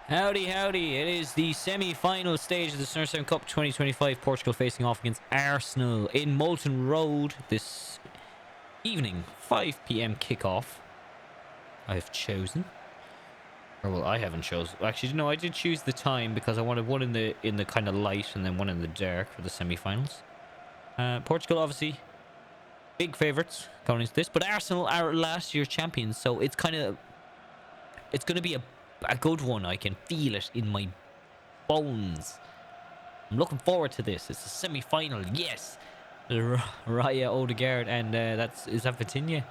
Howdy, howdy. It is the semi-final stage of the Sonor Cup 2025. Portugal facing off against Arsenal in Moulton Road this evening. 5 p.m. kickoff. I've chosen. Or, well, I haven't chosen. Actually, no, I did choose the time because I wanted one in the kind of light and then one in the dark for the semi-finals. Portugal, obviously, big favourites going into this. But Arsenal are last year's champions, so it's going to be a good one. I can feel it in my bones. I'm looking forward to this. It's a semi-final. Yes. Raya Odegaard and is that Vitinha?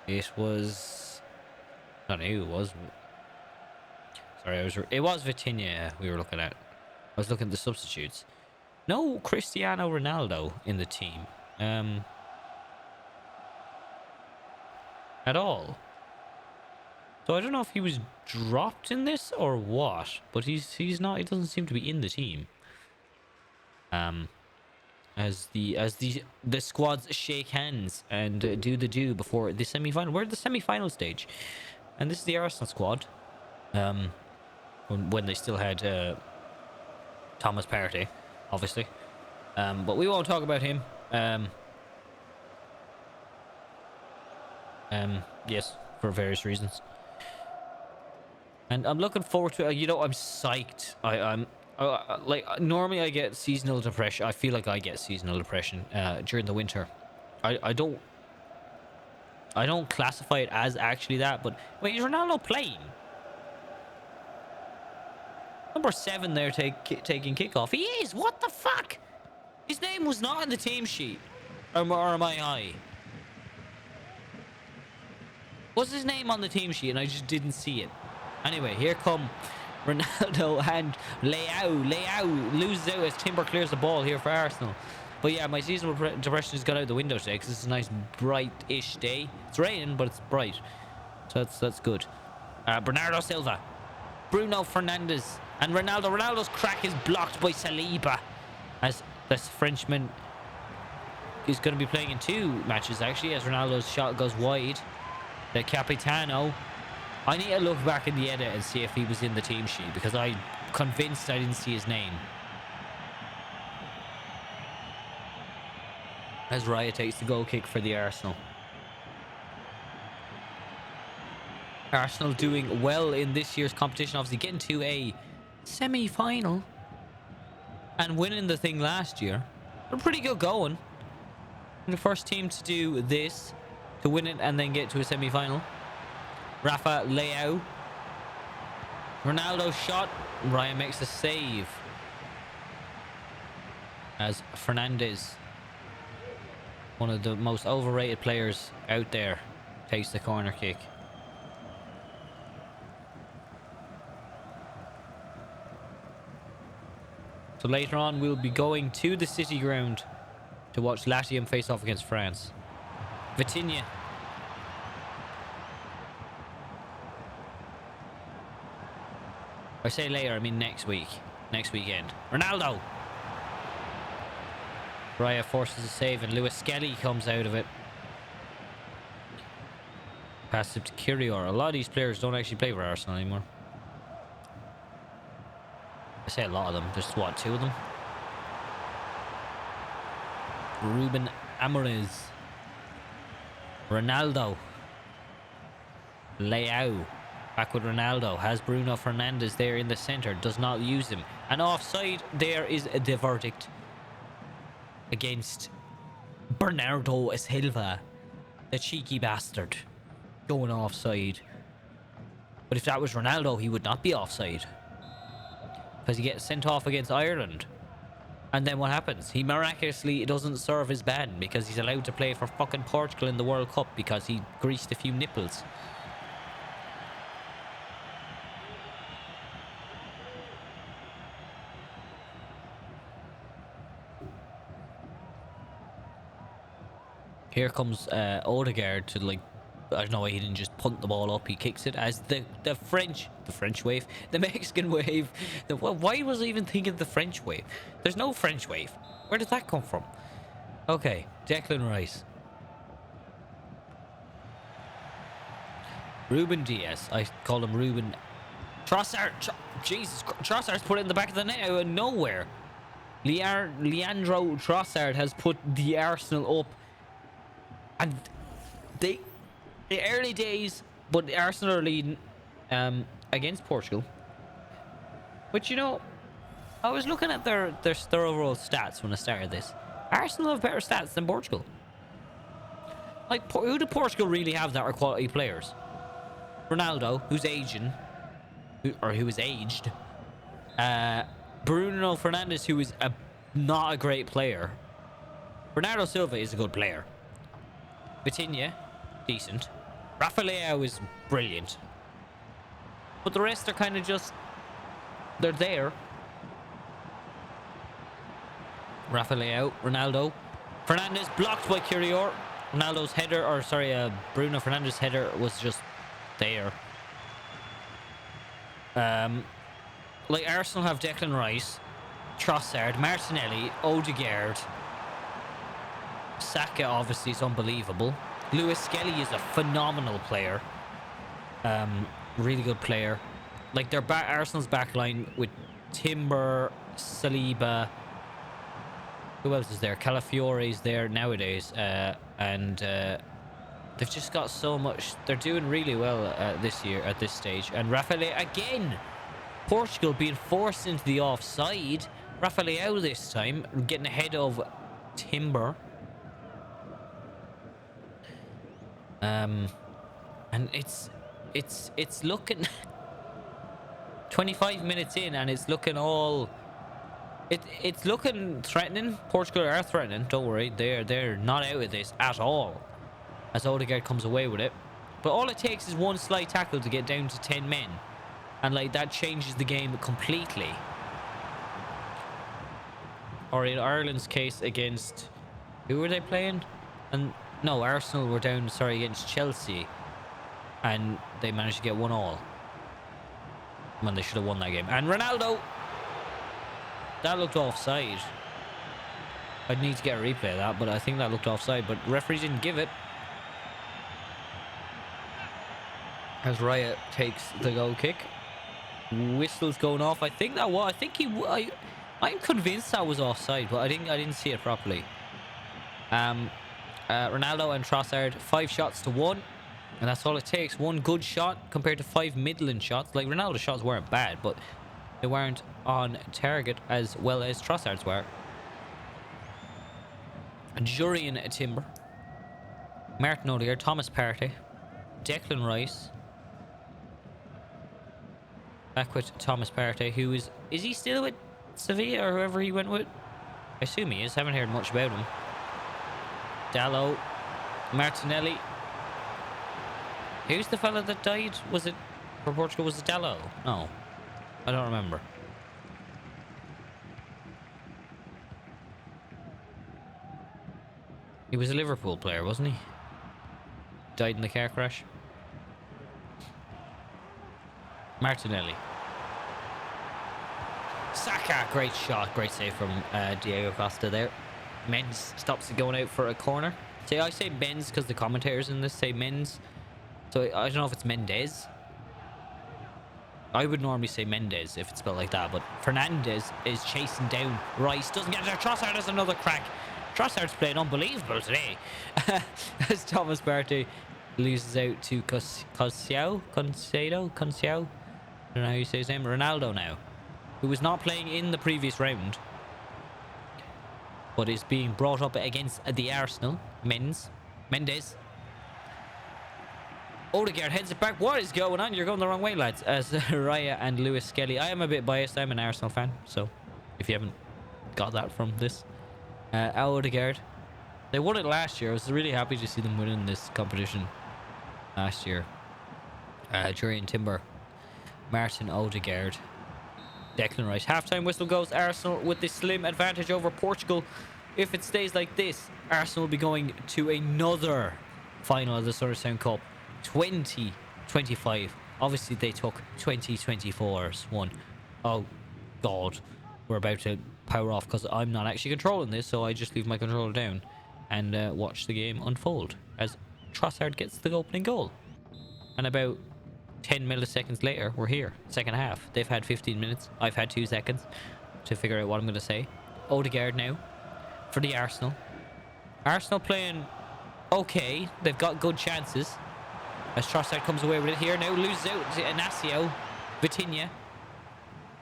It was. I don't know who it was. Sorry, it was Vitinha we were looking at. I was looking at the substitutes. No Cristiano Ronaldo in the team. At all. So I don't know if he was dropped in this or what, but he's not. He doesn't seem to be in the team. As the squads shake hands and do before the semi-final. We're at the semi-final stage, and this is the Arsenal squad. When they still had Thomas Partey, obviously. But we won't talk about him. Yes, for various reasons. And I'm looking forward to it. I'm psyched. I'm like, normally I get seasonal depression. I feel like I get seasonal depression during the winter. I don't classify it as actually that, but wait, is Ronaldo playing? Number 7 there taking kickoff. He is. What the fuck? His name was not in the team sheet. Or am I high? What's his name on the team sheet and I just didn't see it? Anyway, here come Ronaldo and Leao loses out as Timber clears the ball here for Arsenal. But yeah, my seasonal depression has gone out the window today because it's a nice bright-ish day. It's raining, but it's bright, so that's good. Bernardo Silva, Bruno Fernandes, and Ronaldo. Ronaldo's crack is blocked by Saliba, as this Frenchman is going to be playing in 2 matches actually, as Ronaldo's shot goes wide. The Capitano. I need to look back in the edit and see if he was in the team sheet because I'm convinced I didn't see his name. As Raya takes the goal kick for the Arsenal. Arsenal doing well in this year's competition, obviously getting to a semi-final and winning the thing last year. They're pretty good going. And the first team to do this, to win it and then get to a semi-final. Rafa Leao. Ronaldo shot. Ryan makes a save. As Fernandes, one of the most overrated players out there, takes the corner kick. So later on we'll be going to the City ground to watch Latium face off against France. Vitinha. I say later, I mean next week. Next weekend. Ronaldo! Raya forces a save and Lewis Skelly comes out of it. Pass it to Kirior. A lot of these players don't actually play for Arsenal anymore. I say a lot of them. There's what, 2 of them? Ruben Amorim. Ronaldo. Leao. Back with Ronaldo. Has Bruno Fernandes there in the centre. Does not use him. And offside there is the verdict against Bernardo Silva. The cheeky bastard. Going offside. But if that was Ronaldo, he would not be offside. Because he gets sent off against Ireland. And then what happens? He miraculously doesn't serve his ban because he's allowed to play for fucking Portugal in the World Cup because he greased a few nipples. Here comes Odegaard to, like, I don't know why he didn't just punt the ball up. He kicks it as the French wave, the Mexican wave. Why was I even thinking the French wave? There's no French wave. Where did that come from? Okay, Declan Rice. Ruben Diaz. I call him Ruben Trossard's put it in the back of the net out of nowhere. Leandro Trossard has put the Arsenal up. And the early days, but Arsenal are leading against Portugal. But you know, I was looking at their overall stats when I started this. Arsenal have better stats than Portugal. Like, who do Portugal really have that are quality players? Ronaldo, who's aging, who is aged. Bruno Fernandes, who is not a great player. Bernardo Silva is a good player. Vitinha, decent. Rafael is brilliant. But the rest are kind of just... they're there. Rafael, Ronaldo. Fernandes blocked by Curior. Ronaldo's header, Bruno Fernandes' header was just there. Like, Arsenal have Declan Rice, Trossard, Martinelli, Odegaard. Saka obviously is unbelievable. Lewis Skelly is a phenomenal player. Really good player. Like, their Arsenal's backline with Timber, Saliba. Who else is there? Calafiore's there nowadays. And they've just got so much. They're doing really well this year at this stage. And Rafael again. Portugal being forced into the offside. Rafael this time getting ahead of Timber. And it's looking 25 minutes in, and it's looking all. It's looking threatening. Portugal are threatening. Don't worry, they're not out of this at all. As Odegaard comes away with it, but all it takes is one slight tackle to get down to 10 men. And like that changes the game completely. Or in Ireland's case against... who were they playing? And no, Arsenal were down, against Chelsea. And they managed to get 1-1. When they should have won that game. And Ronaldo! That looked offside. I'd need to get a replay of that, but I think that looked offside. But referee didn't give it. As Raya takes the goal kick. Whistle's going off. I think that was. I'm convinced that was offside, but I didn't see it properly. Ronaldo and Trossard, 5 shots to 1, and that's all it takes. 1 good shot compared to 5 middling shots. Like, Ronaldo's shots weren't bad, but they weren't on target as well as Trossard's were. Jurian Timber, Martin Odegaard, Thomas Partey, Declan Rice. Back with Thomas Partey, who is he still with Sevilla or whoever he went with? I assume he is. Haven't heard much about him. Dalot, Martinelli. Who's the fella that died? Was it for Portugal? Was it Dalot? No, I don't remember. He was a Liverpool player, wasn't he? Died in the car crash. Martinelli. Saka, great shot, great save from Diego Costa there. Menz stops it going out for a corner. See, I say Menz because the commentators in this say Menz. So I don't know if it's Mendes. I would normally say Mendes if it's spelled like that, but Fernandes is chasing down Rice. Doesn't get it there. Trossard has another crack. Trossard's playing unbelievable today. As Thomas Partey loses out to Conceição. I don't know how you say his name. Ronaldo now, who was not playing in the previous round, but is being brought up against the Arsenal. Mendes. Odegaard heads it back. What is going on? You're going the wrong way, lads. As Raya and Lewis Skelly. I am a bit biased. I'm an Arsenal fan, so if you haven't got that from this. Odegaard. They won it last year. I was really happy to see them winning this competition last year. Jurian Timber. Martin Odegaard. Declan Rice. Halftime whistle goes. Arsenal with the slim advantage over Portugal. If it stays like this, Arsenal will be going to another final of the Sonor Cup. 2025. Obviously, they took 2024's one. Oh, God. We're about to power off because I'm not actually controlling this, so I just leave my controller down and watch the game unfold as Trossard gets the opening goal. And about 10 milliseconds later, we're here. Second half. They've had 15 minutes. I've had 2 seconds to figure out what I'm going to say. Odegaard now for the Arsenal. Arsenal playing okay. They've got good chances. As Trossard comes away with it here now. Loses out to Inacio. Vitinha.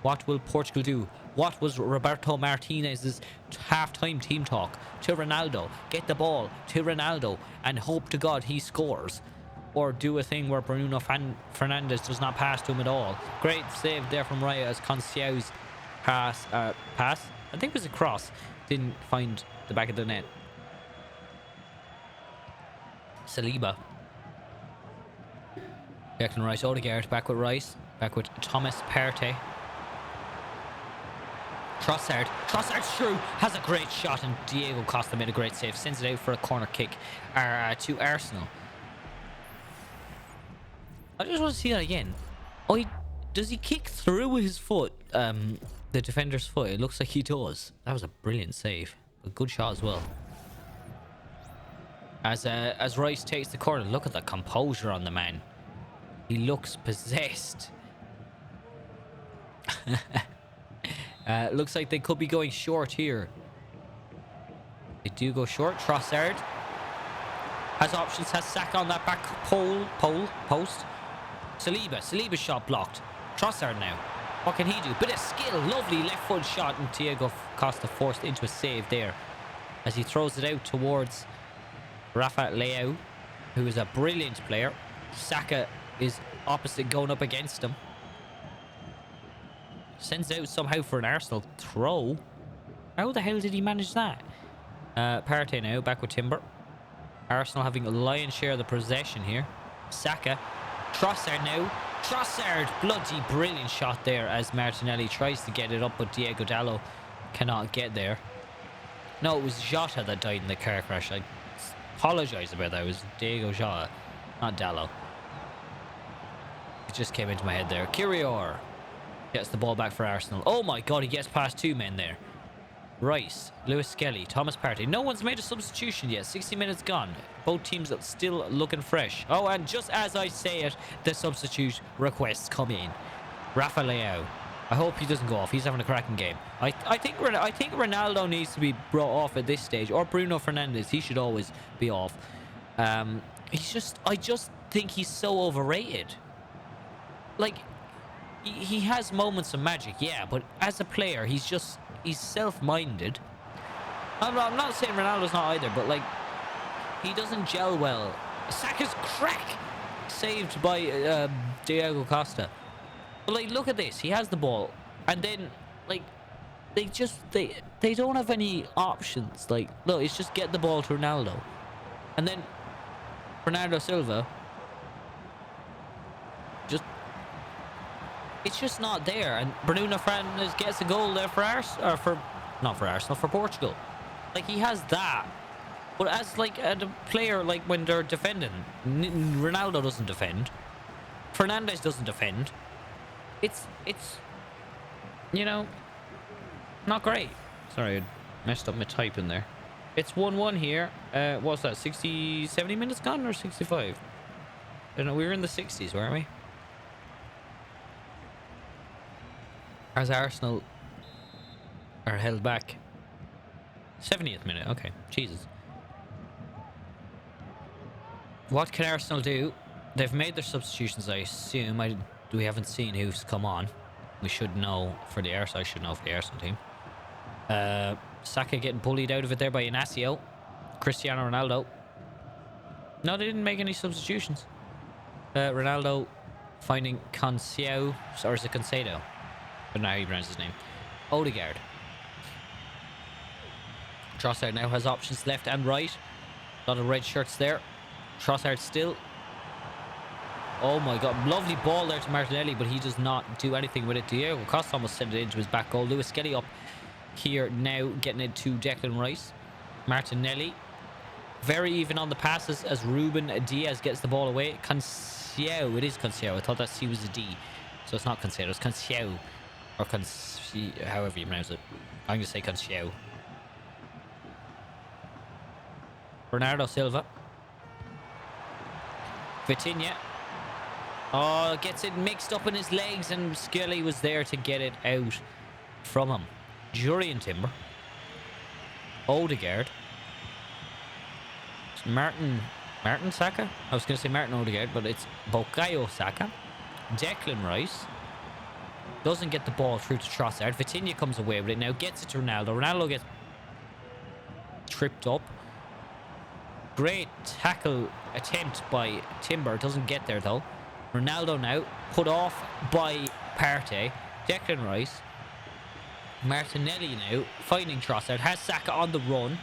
What will Portugal do? What was Roberto Martinez's half-time team talk? To Ronaldo. Get the ball to Ronaldo and hope to God he scores. Or do a thing where Bruno Fernandes does not pass to him at all. Great save there from Raya as Conceição's pass. I think it was a cross. Didn't find the back of the net. Saliba. Declan Rice. Odegaard back with Rice. Back with Thomas Partey. Trossard. Trossard through. Has a great shot and Diego Costa made a great save. Sends it out for a corner kick to Arsenal. I just want to see that again. Oh, does he kick through his foot? The defender's foot. It looks like he does. That was a brilliant save. A good shot as well. As Rice takes the corner, look at the composure on the man. He looks possessed. Looks like they could be going short here. They do go short. Trossard has options. Has Saka on that back post. Saliba's shot blocked. Trossard now. What can he do? Bit of skill. Lovely left foot shot. And Diego Costa forced into a save there. As he throws it out towards Rafa Leao, who is a brilliant player. Saka is opposite going up against him. Sends out somehow for an Arsenal throw. How the hell did he manage that? Partey now. Back with Timber. Arsenal having a lion's share of the possession here. Saka. Trossard now. Trossard. Bloody brilliant shot there as Martinelli tries to get it up, but Diego Dallo cannot get there. No, it was Jota that died in the car crash. I apologise about that. It was Diego Jota, not Dallo. It just came into my head there. Kirior gets the ball back for Arsenal. Oh my God, he gets past 2 men there. Rice, Lewis Skelly, Thomas Partey. No one's made a substitution yet. 60 minutes gone. Both teams are still looking fresh. Oh, and just as I say it, the substitute requests come in. Rafa Leao. I hope he doesn't go off. He's having a cracking game. I think Ronaldo needs to be brought off at this stage, or Bruno Fernandes. He should always be off. I just think he's so overrated. Like, he has moments of magic, yeah, but as a player, he's self-minded. I'm not saying Ronaldo's not either, but like, he doesn't gel well. Saka's crack saved by Diego Costa. But like, look at this. He has the ball, and then like, they don't have any options. Like, look, it's just get the ball to Ronaldo, and then Bernardo Silva. It's just not there, and Bruno Fernandes gets a goal there for for Portugal. Like, he has that, but as like a player, like when they're defending, Ronaldo doesn't defend, Fernandes doesn't defend. It's you know, not great. Sorry, I messed up my typing there. It's 1-1 here. What's that? 70 minutes gone or 65? I don't know. We were in the 60s, weren't we? As Arsenal are held back. 70th minute. Okay. Jesus. What can Arsenal do? They've made their substitutions, I assume. We haven't seen who's come on. We should know for the Arsenal. I should know for the Arsenal team. Saka getting bullied out of it there by Inacio. Cristiano Ronaldo. No, they didn't make any substitutions. Ronaldo finding Conceição, or is it Conceição? I don't know how he pronounces his name. Odegaard. Trossard now has options left and right. A lot of red shirts there. Trossard still. Oh my God. Lovely ball there to Martinelli, but he does not do anything with it. Diego Costa almost sent it into his back goal. Lewis Skelly up here now, getting it to Declan Rice. Martinelli. Very even on the passes as Ruben Diaz gets the ball away. Conceição. It is Conceição. I thought that C was a D. So it's not Conceição. It's Conceição. Or however you pronounce it. I'm going to say Conceição. Bernardo Silva. Vitinha. Oh, gets it mixed up in his legs, and Skelly was there to get it out from him. Jurian Timber. Odegaard. Martin Saka? I was going to say Martin Odegaard, but it's Bukayo Saka. Declan Rice. Doesn't get the ball through to Trossard. Vitinha comes away with it now. Gets it to Ronaldo. Ronaldo gets tripped up. Great tackle attempt by Timber. Doesn't get there, though. Ronaldo now. Put off by Partey. Declan Rice. Martinelli now. Finding Trossard. Has Saka on the run.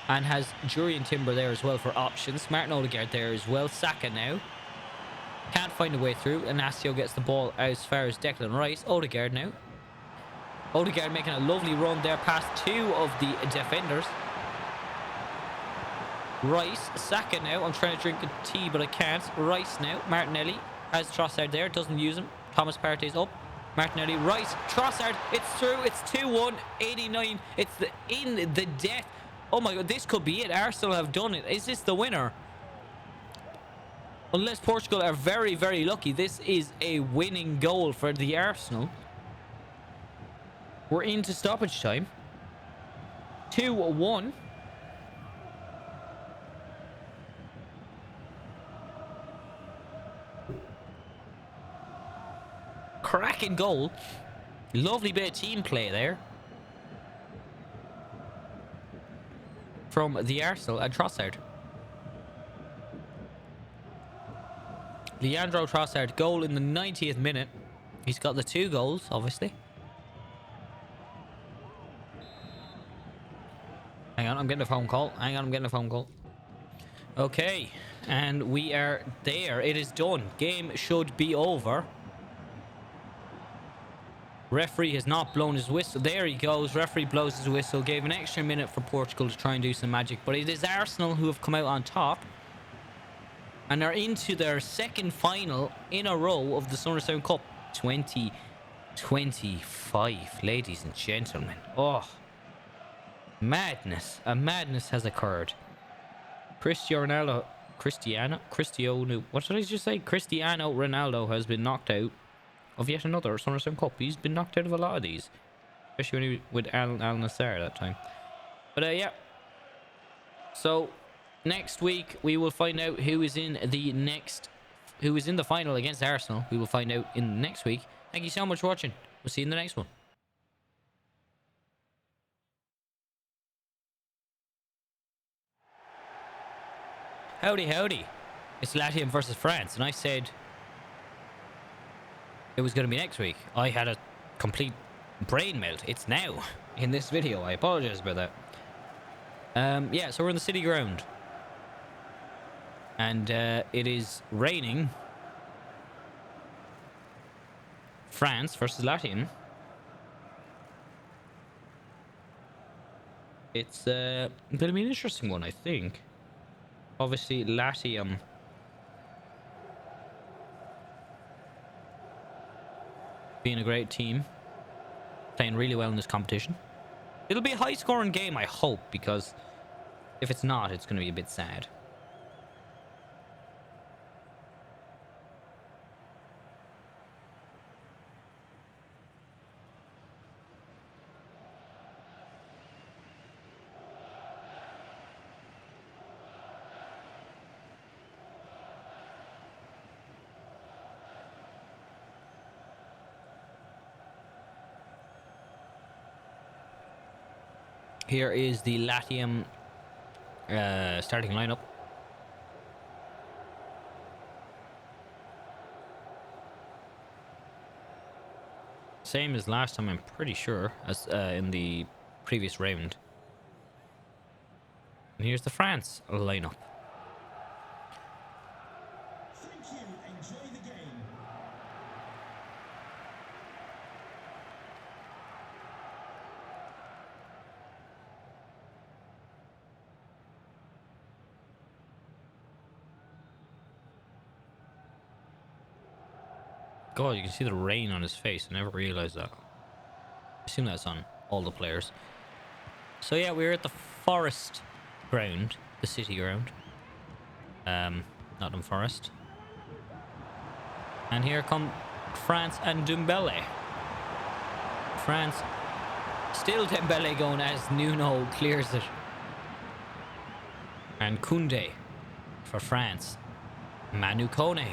And has Jurian Timber there as well for options. Martin Odegaard there as well. Saka now. Can't find a way through. Inacio gets the ball as far as Declan Rice. Odegaard now. Odegaard making a lovely run there past two of the defenders. Rice. Saka now. I'm trying to drink a tea, but I can't. Rice now. Martinelli has Trossard there. Doesn't use him. Thomas Partey's up. Martinelli. Rice. Trossard. It's through. It's 2-1. 89. It's in the death. Oh my god, this could be it. Arsenal have done it. Is this the winner? Unless Portugal are very, very lucky, this is a winning goal for the Arsenal. We're into stoppage time. 2-1. Cracking goal. Lovely bit of team play there from the Arsenal and Trossard. Leandro Trossard, goal in the 90th minute. He's got the 2 goals, obviously. Hang on, I'm getting a phone call. Okay, and we are there. It is done. Game should be over. Referee has not blown his whistle. There he goes. Referee blows his whistle. Gave an extra minute for Portugal to try and do some magic. But it is Arsenal who have come out on top and are into their second final in a row of the Sonor Cup 2025, ladies and gentlemen. Oh, madness. A madness has occurred. Cristiano, what did I just say? Cristiano Ronaldo has been knocked out of yet another Sonor Cup. He's been knocked out of a lot of these, especially when he with Al Nassr that time. But yeah. So next week we will find out who is in the final against Arsenal. We will find out in next week. Thank you so much for watching. We'll see you in the next one. Howdy, howdy. It's Latium versus France, and I said it was going to be next week. I had a complete brain melt. It's now in this video. I apologize about that. Yeah, so we're in the city ground. And it is raining. France versus Latium. It's going to be an interesting one, I think. Obviously, Latium being a great team, playing really well in this competition. It'll be a high-scoring game, I hope, because if it's not, it's going to be a bit sad. Here is the Latium starting lineup. Same as last time, I'm pretty sure, as in the previous round. And here's the France lineup. Thank you. Enjoy the game. God, you can see the rain on his face. I never realized that. I assume that's on all the players. So yeah, we're at the Forest ground, the city ground. Nottingham Forest. And here come France and Dembele. France. Still Dembele going as Nuno clears it. And Koundé for France. Manu Kone.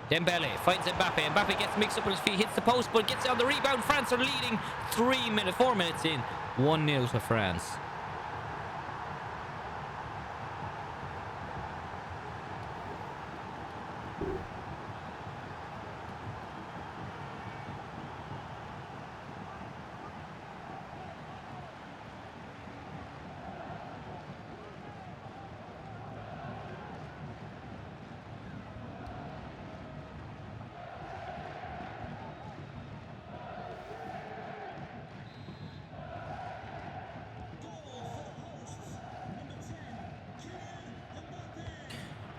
Dembele finds Mbappe. Mbappe gets mixed up with his feet, hits the post, but gets on the rebound. France are leading 4 minutes in. 1-0 to France.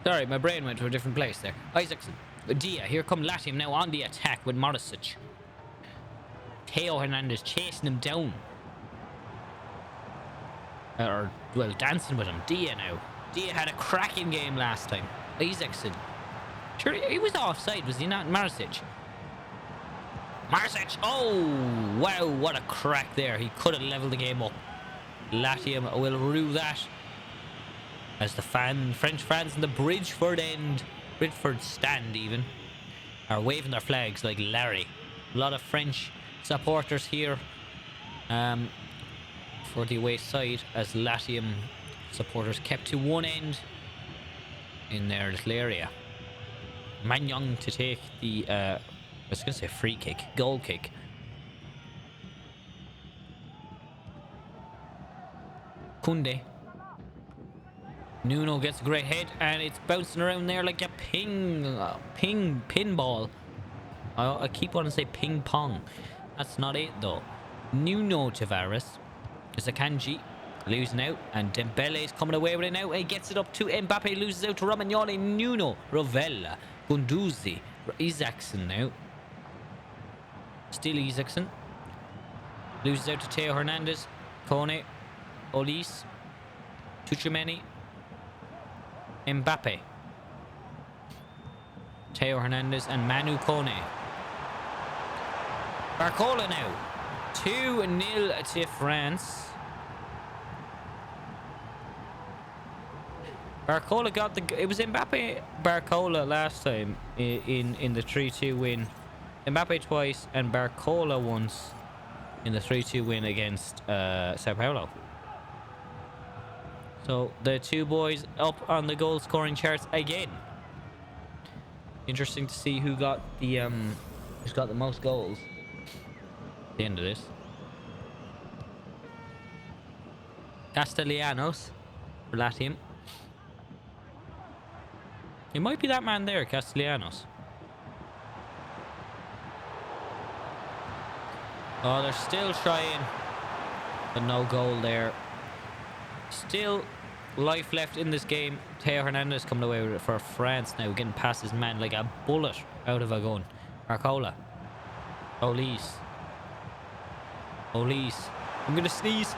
Sorry, my brain went to a different place there. Isaacson. Dia. Here come Latium now on the attack with Morisic. Teo Hernandez chasing him down. Well, dancing with him. Dia now. Dia had a cracking game last time. Isaacson. Sure, he was offside, was he not? Morisic. Morisic. Oh, wow. What a crack there. He could have leveled the game up. Latium will rue that. As the French fans in the Bridgeford stand even, are waving their flags like Larry. A lot of French supporters here for the away side, as Latium supporters kept to one end in their little area. Magnon to take the, I was going to say free kick, goal kick. Koundé. Nuno gets a great hit, and it's bouncing around there like a pinball. I keep wanting to say ping pong. That's not it though. Nuno Tavares is a Kanji losing out, and Dembele is coming away with it now. He gets it up to Mbappe, loses out to Romagnoli. Nuno, Rovella, Gunduzi, Isaacson now. Still Isaacson. Loses out to Teo Hernandez, Kone, Olise, Tuchemeni. Mbappe, Teo Hernandez, and Manu Kone. Barcola now. 2-0 to France. Barcola got the... It was Mbappe, Barcola last time in the 3-2 win. Mbappe twice and Barcola once in the 3-2 win against Sao Paulo. So the two boys up on the goal scoring charts again. Interesting to see who got the who's got the most goals at the end of this. Castellanos for Latium. It might be that man there, Castellanos. Oh, they're still trying, but no goal there. Still life left in this game. Teo Hernandez coming away with it for France now, getting past his man like a bullet out of a gun. Barcola. Olise. I'm gonna sneeze.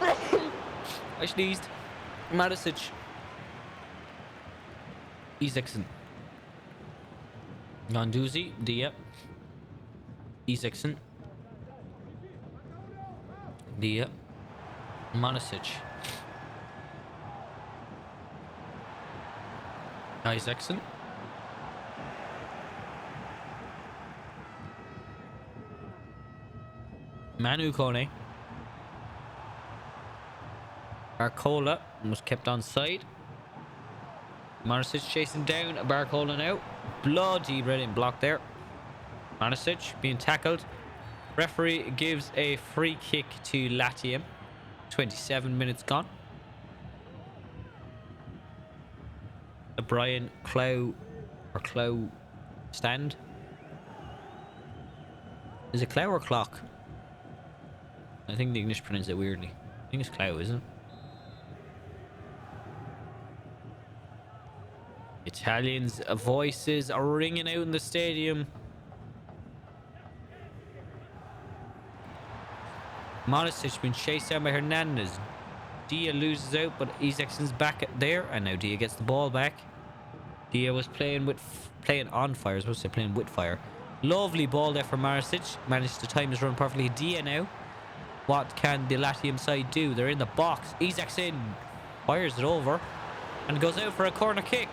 I sneezed. Morisic. Isaacson. Gunduzi. Dia. Isaacson. Dia. Morisic. Isaacson. Manu Kone. Barcola was kept on side. Morisic chasing down Barcola now. Bloody brilliant block there. Morisic being tackled. Referee gives a free kick to Latium. 27 minutes gone. A Brian Clow or Clow stand. Is it Clow or Clock? I think the English pronounce it weirdly. I think it's Clow, isn't it? Italians' voices are ringing out in the stadium. Morisic been chased down by Hernandez. Dia loses out, but Isaacson's back there, and now Dia gets the ball back. Dia was playing on fire. I was supposed to say playing with fire. Lovely ball there for Marisic. Managed to time his run perfectly. Dia now. What can the Latium side do? They're in the box. Isak's in. Fires it over. And goes out for a corner kick.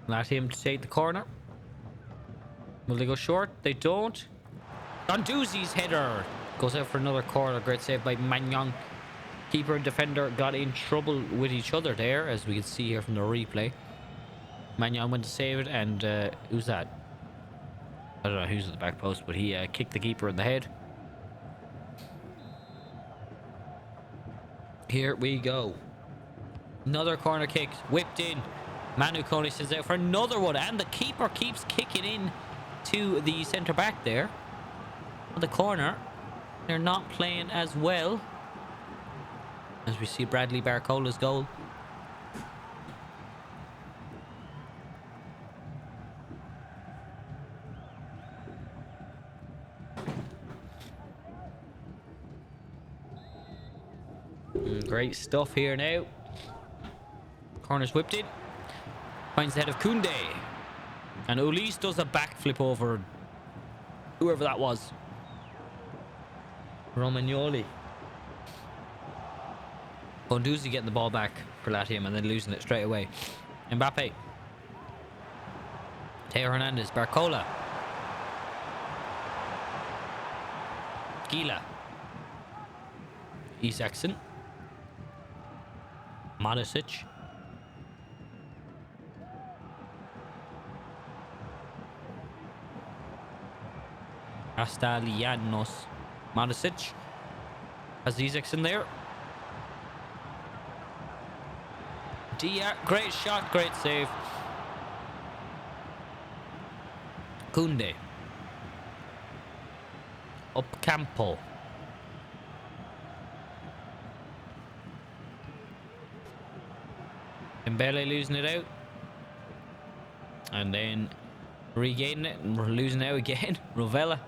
Latium to take the corner. Will they go short? They don't. Gondouzi's header goes out for another corner. Great save by Magnon. Keeper and defender got in trouble with each other there, as we can see here from the replay. Magnon went to save it, and who's that? I don't know who's at the back post, but he kicked the keeper in the head. Here we go. Another corner kick, whipped in. Manu Kone sends out for another one, and the keeper keeps kicking in to the centre back there. On the corner, they're not playing as well. As we see Bradley Barcola's goal. Great stuff here now. Corner's whipped in. Finds the head of Koundé. And Ulis does a backflip over whoever that was. Romagnoli. Gondouzi getting the ball back for Latium and then losing it straight away. Mbappe. Teo Hernandez. Barcola. Gila. Isakson. Madisic. Castellanos. Madisic. Has Isakson there. Dia, great shot, great save. Koundé. Up Campo. Mbele losing it out. And then regaining it and we're losing it out again. Rovella.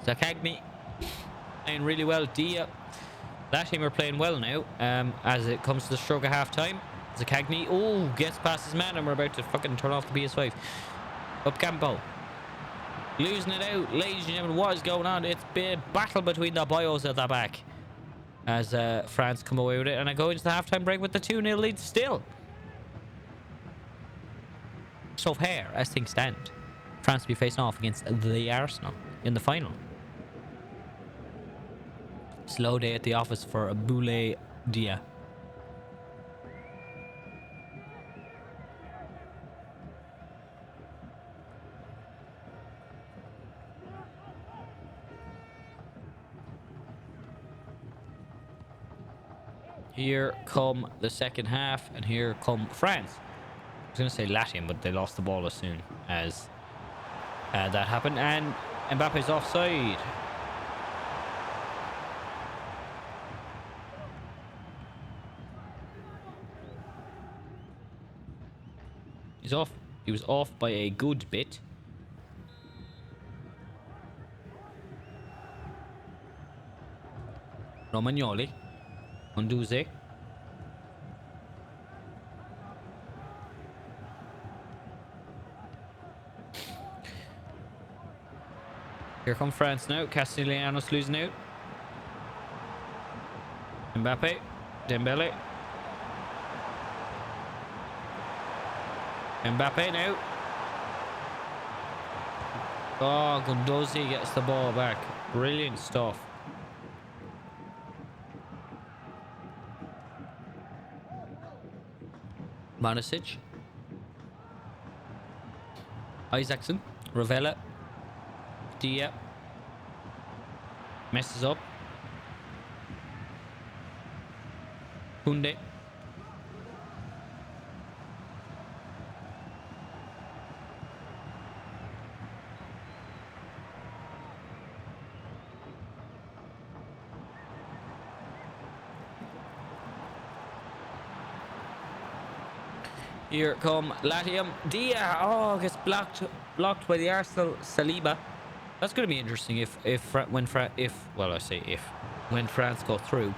Zakagni. Playing really well. Dia. That team are playing well now. As it comes to the stroke of half time. Zakagni. Oh, gets past his man and we're about to fucking turn off the PS5. Up Campo. Losing it out. Ladies and gentlemen, what is going on? It's been a battle between the boyos at the back. As France come away with it. And I go into the halftime break with the 2-0 lead still. So here, as things stand, France will be facing off against the Arsenal in the final. Slow day at the office for Boulaye Dia. Here come the second half, and here come France. I was going to say Latium, but they lost the ball as soon as that happened. And Mbappe's offside. He's off. He was off by a good bit. Romagnoli. Gondouzi. Here come France now. Castellanos losing out. Mbappe. Dembele. Mbappe now. Oh, Gondouzi gets the ball back. Brilliant stuff. Manisic. Isakson. Rovella. Dia. Messes up. Koundé. Here come Latium. Dia. Oh, gets blocked by the Arsenal Saliba. That's going to be interesting well, I say if when France go through,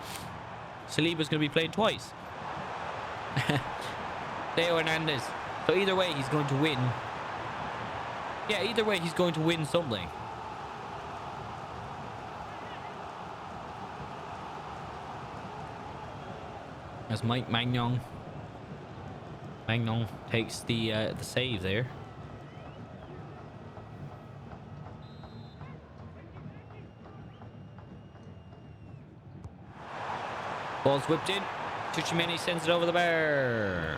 Saliba's going to be played twice. Theo Hernandez. So either way, he's going to win. Yeah, either way, he's going to win something. As Mike Magnon takes the save there. Ball's whipped in. Tuchimeni sends it over the bar.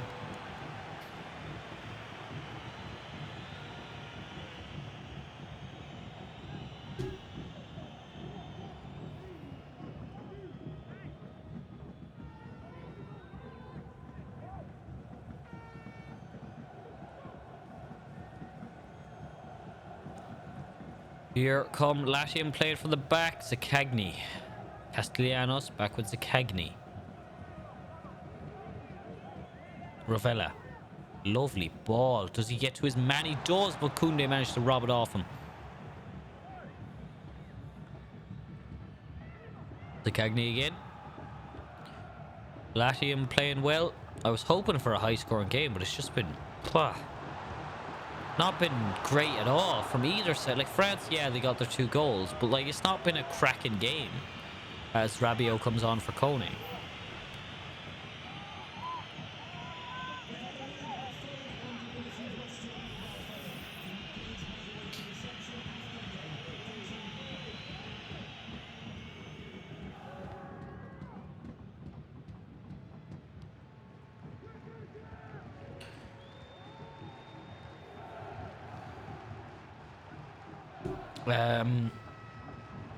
Here come Latium, played from the back. Zaccagni. Castellanos back with Zaccagni. Rovella. Lovely ball. Does he get to his man? He does, but Koundé managed to rob it off him. Zaccagni again. Latium playing well. I was hoping for a high-scoring game, but it's just been... not been great at all from either side. Like France, yeah, they got their 2 goals, but like it's not been a cracking game as Rabiot comes on for Kone.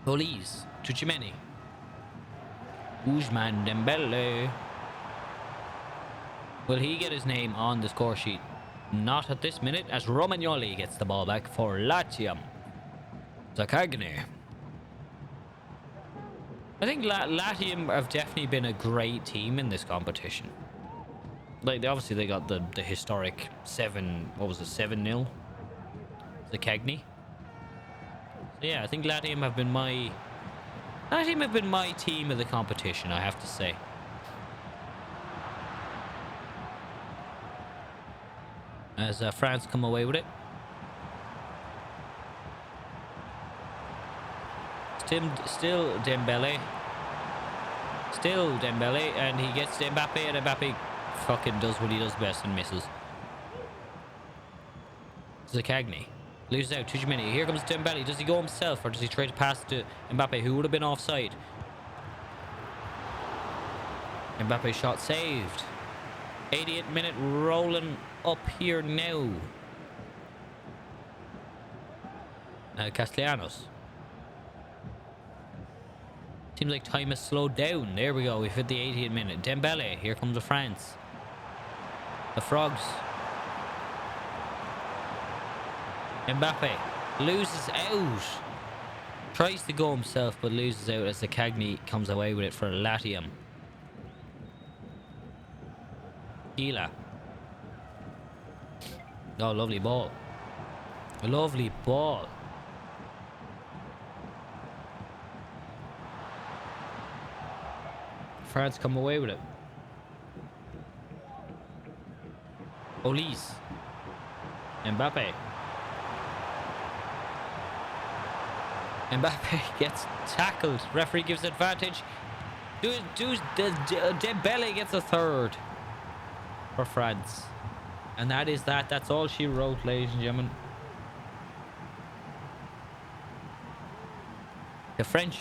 Police, Tuchimeni. Ousmane Dembele. Will he get his name on the score sheet? Not at this minute, as Romagnoli gets the ball back for Latium. Zaccagni. I think Latium have definitely been a great team in this competition. Like, obviously they got the historic 7-0 Zaccagni. Yeah, I think Latium have been my team of the competition, I have to say. As France come away with it. Still Dembele. Still Dembele, and he gets to Mbappe, and Mbappe fucking does what he does best and misses. Zaccagni. Loses out. Tuchimeni. Here comes Dembele. Does he go himself or does he try to pass to Mbappe, who would have been offside? Mbappe shot saved. 88th minute rolling up here now. Castellanos. Seems like time has slowed down. There we go. We've hit the 80th minute. Dembele. Here comes the France. The Frogs. Mbappe loses out. Tries to go himself, but loses out as Zaccagni comes away with it for Latium. Gila. Oh, lovely ball. Lovely ball. France come away with it. Olise. Mbappe. Mbappe gets tackled. Referee gives advantage. Dembele gets a third for France. And that is that. That's all she wrote, ladies and gentlemen. The French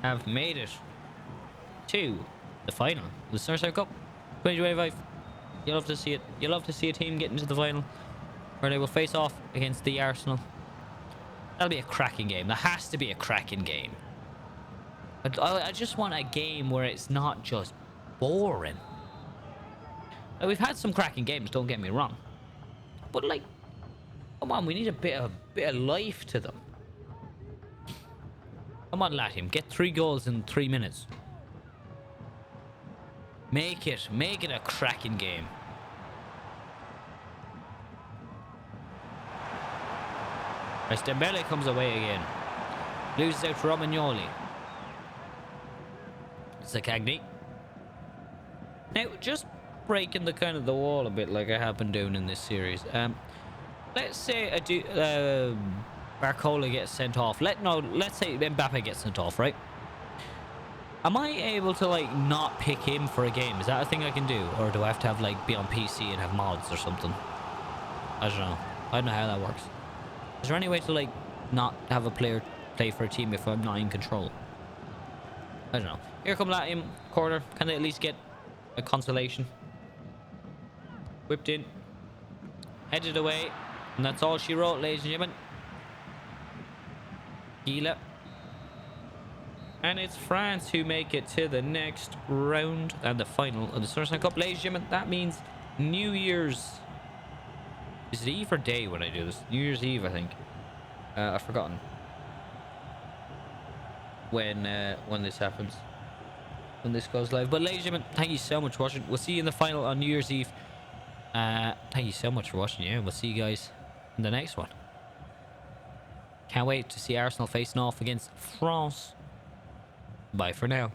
have made it to the final. The Sonor Cup 2025. You love to see it. You love to see a team get into the final where they will face off against the Arsenal. That'll be a cracking game. That has to be a cracking game. I just want a game where it's not just boring. Like, we've had some cracking games, don't get me wrong. But like, come on, we need a bit of life to them. Come on, Latium, get 3 goals in 3 minutes. Make it a cracking game. As Dembele comes away again. Loses out to Romagnoli. Zaccagni. Now, just breaking the kind of the wall a bit like I have been doing in this series. Let's say Barcola gets sent off. Let's say Mbappe gets sent off, right? Am I able to like not pick him for a game? Is that a thing I can do, or do I have to have like be on PC and have mods or something? I don't know. I don't know how that works. Is there any way to like not have a player play for a team if I'm not in control? I don't know. Here come Latium corner. Can they at least get a consolation? Whipped in, headed away, and that's all she wrote, ladies and gentlemen. Gila. And it's France who make it to the next round and the final of the Sonor Cup, ladies and gentlemen. That means New Year's. Is it Eve or day when I do this? New Year's Eve, I think. I've forgotten when this happens, when this goes live. But ladies and gentlemen, thank you so much for watching. We'll see you in the final on New Year's Eve. Thank you so much for watching. Yeah, we'll see you guys in the next one. Can't wait to see Arsenal facing off against France. Bye for now.